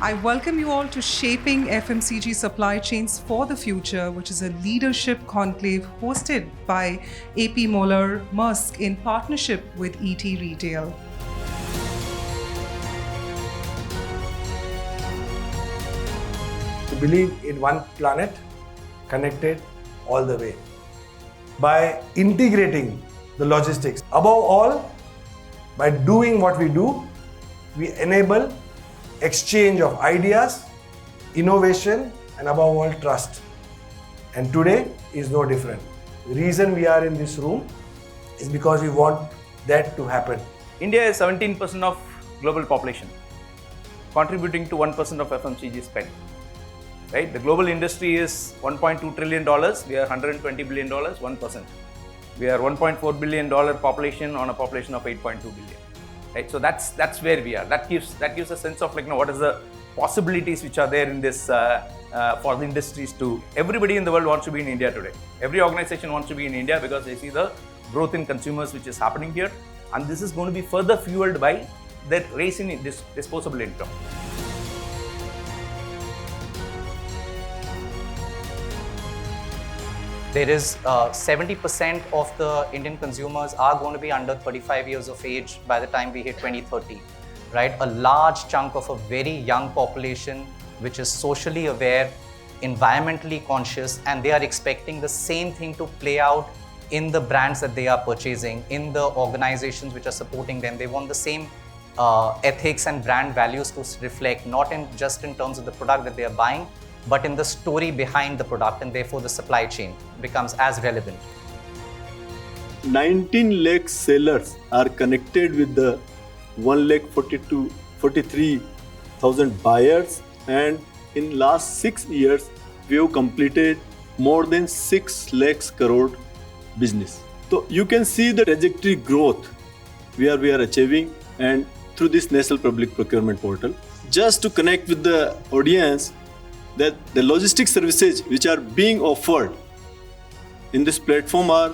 I welcome you all to Shaping FMCG Supply Chains for the Future, which is a leadership conclave hosted by AP Moeller Maersk in partnership with ETRetail. To believe in one planet, connected all the way. By integrating the logistics, above all, by doing what we do, we enable exchange of ideas, innovation, and above all, trust. And today is no different. The reason we are in this room is because we want that to happen. India is 17% of global population, contributing to 1% of FMCG spend. Right? The global industry is $1.2 trillion. We are $120 billion, 1%. We are $1.4 billion population on a population of 8.2 billion. Right? So that's where we are. That gives a sense of what is the possibilities which are there in this for the industries to. Everybody in the world wants to be in India today. Every organization wants to be in India because they see the growth in consumers which is happening here, and this is going to be further fueled by the rise in disposable income. There is 70% of the Indian consumers are going to be under 35 years of age by the time we hit 2030, right? A large chunk of a very young population which is socially aware, environmentally conscious, and they are expecting the same thing to play out in the brands that they are purchasing, in the organizations which are supporting them. They want the same ethics and brand values to reflect, not just in terms of the product that they are buying, but in the story behind the product, and therefore the supply chain becomes as relevant. 19 lakh sellers are connected with the 1,43,000 buyers, and in last 6 years, we have completed more than 6 lakhs crore business. So you can see the trajectory growth where we are achieving, and through this National Public Procurement Portal, just to connect with the audience, that the logistics services which are being offered in this platform are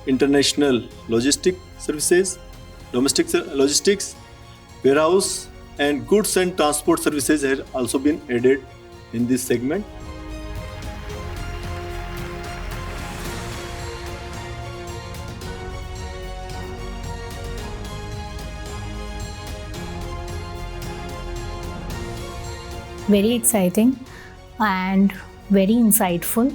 international logistic services, domestic logistics, warehouse, and goods and transport services have also been added in this segment. Very exciting and very insightful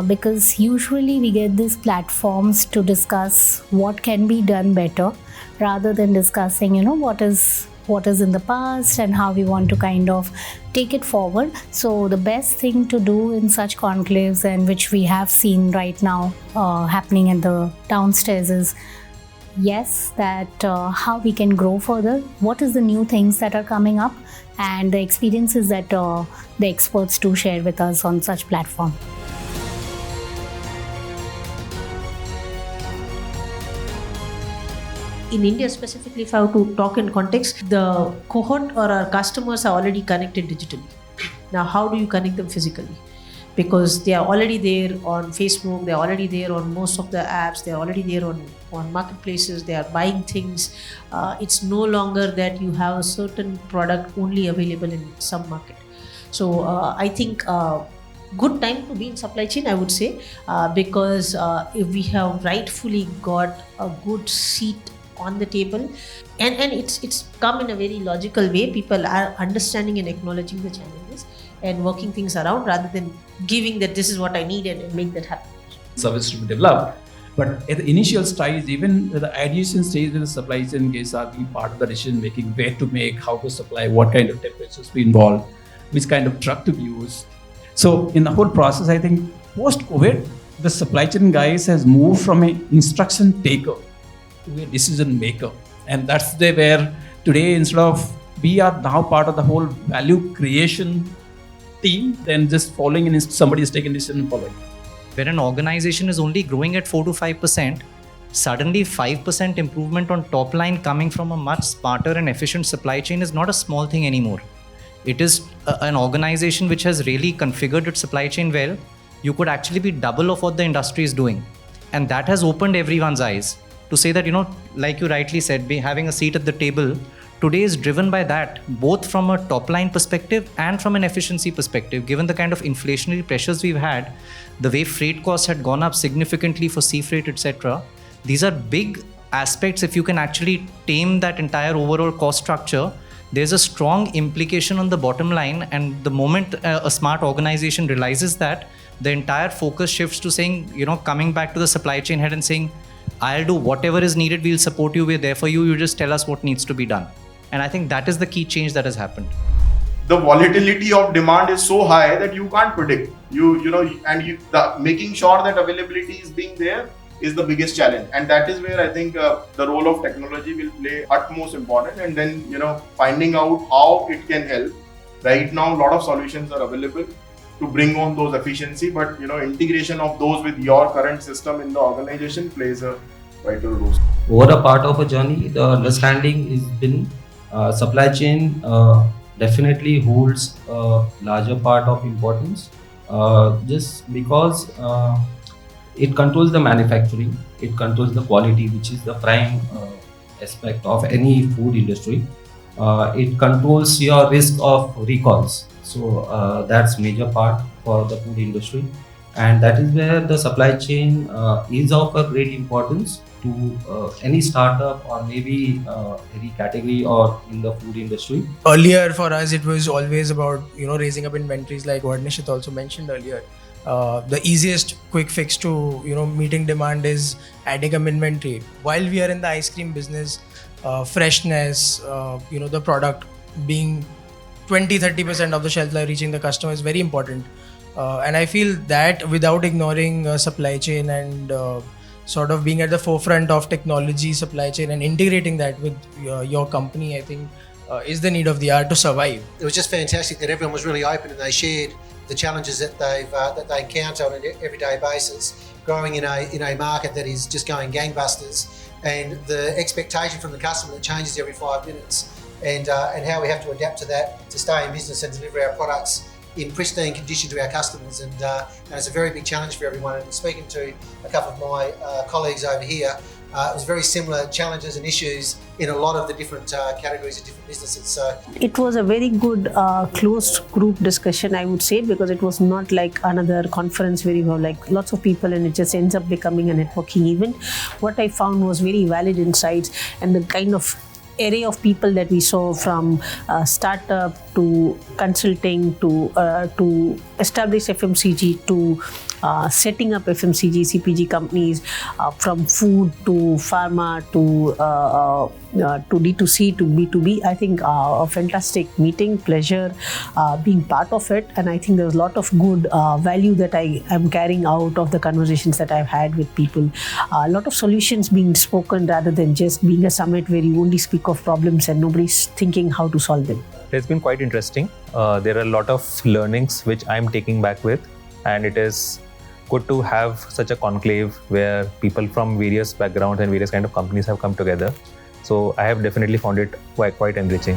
because usually we get these platforms to discuss what can be done better rather than discussing what is in the past and how we want to kind of take it forward. So the best thing to do in such conclaves, and which we have seen right now happening in the downstairs, is that how we can grow further, what is the new things that are coming up, and the experiences that the experts do share with us on such platform. In India specifically, if I have to talk in context, the cohort or our customers are already connected digitally. Now, how do you connect them physically? Because they are already there on Facebook, they are already there on most of the apps, they are already there on marketplaces, they are buying things. It's no longer that you have a certain product only available in some market. So I think good time to be in supply chain, I would say, because if we have rightfully got a good seat on the table, and it's come in a very logical way. People are understanding and acknowledging the challenges and working things around rather than giving that this is what I need and make that happen. Service to be developed, but at the initial stage, even the ideation stage, where the supply chain guys are being part of the decision making, where to make, how to supply, what kind of temperatures to be involved, which kind of truck to use. So in the whole process, I think post-COVID, the supply chain guys has moved from an instruction taker to a decision maker, and that's where today, instead of we are now part of the whole value creation team than just following in somebody is taking decision and following. Where an organization is only growing at 4 to 5%, suddenly 5% improvement on top line coming from a much smarter and efficient supply chain is not a small thing anymore. It is an organization which has really configured its supply chain well. You could actually be double of what the industry is doing. And that has opened everyone's eyes to say that, like you rightly said, having a seat at the table today is driven by that, both from a top line perspective and from an efficiency perspective. Given the kind of inflationary pressures we've had, the way freight costs had gone up significantly for sea freight, etc. These are big aspects. If you can actually tame that entire overall cost structure, there's a strong implication on the bottom line. And the moment a smart organization realizes that, the entire focus shifts to saying, coming back to the supply chain head and saying, I'll do whatever is needed, we'll support you, we're there for you, you just tell us what needs to be done. And I think that is the key change that has happened. The volatility of demand is so high that you can't predict. Making sure that availability is being there is the biggest challenge, and that is where I think the role of technology will play utmost important. And then finding out how it can help. Right now, a lot of solutions are available to bring on those efficiency, but integration of those with your current system in the organization plays a vital role. Over a part of a journey, the understanding has been supply chain definitely holds a larger part of importance, just because it controls the manufacturing, it controls the quality, which is the prime aspect of any food industry. It controls your risk of recalls. So that's major part for the food industry, and that is where the supply chain is of a great importance to any startup or maybe any category or in the food industry. Earlier for us, it was always about raising up inventories, like what Nishit also mentioned earlier. The easiest quick fix to meeting demand is adding up inventory. While we are in the ice cream business, freshness, the product being 20-30% of the shelf life reaching the customer is very important. And I feel that without ignoring supply chain and sort of being at the forefront of technology, supply chain, and integrating that with your company, I think is the need of the hour to survive. It was just fantastic that everyone was really open and they shared the challenges that they encounter on an everyday basis, growing in a market that is just going gangbusters, and the expectation from the customer that changes every 5 minutes, and how we have to adapt to that to stay in business and deliver our products in pristine condition to our customers. And it's a very big challenge for everyone. And speaking to a couple of my colleagues over here, it was very similar challenges and issues in a lot of the different categories of different businesses. So it was a very good closed group discussion, I would say, because it was not like another conference where you have like lots of people and it just ends up becoming a networking event. What I found was very valid insights, and the kind of array of people that we saw, from startup to consulting to establish FMCG to setting up FMCG, CPG companies, from food to pharma to D2C to B2B. I think a fantastic meeting, pleasure being part of it, and I think there's a lot of good value that I am carrying out of the conversations that I've had with people. A lot of solutions being spoken rather than just being a summit where you only speak of problems and nobody's thinking how to solve them. It's been quite interesting. There are a lot of learnings which I'm taking back with, and it is good to have such a conclave where people from various backgrounds and various kind of companies have come together. So I have definitely found it quite enriching.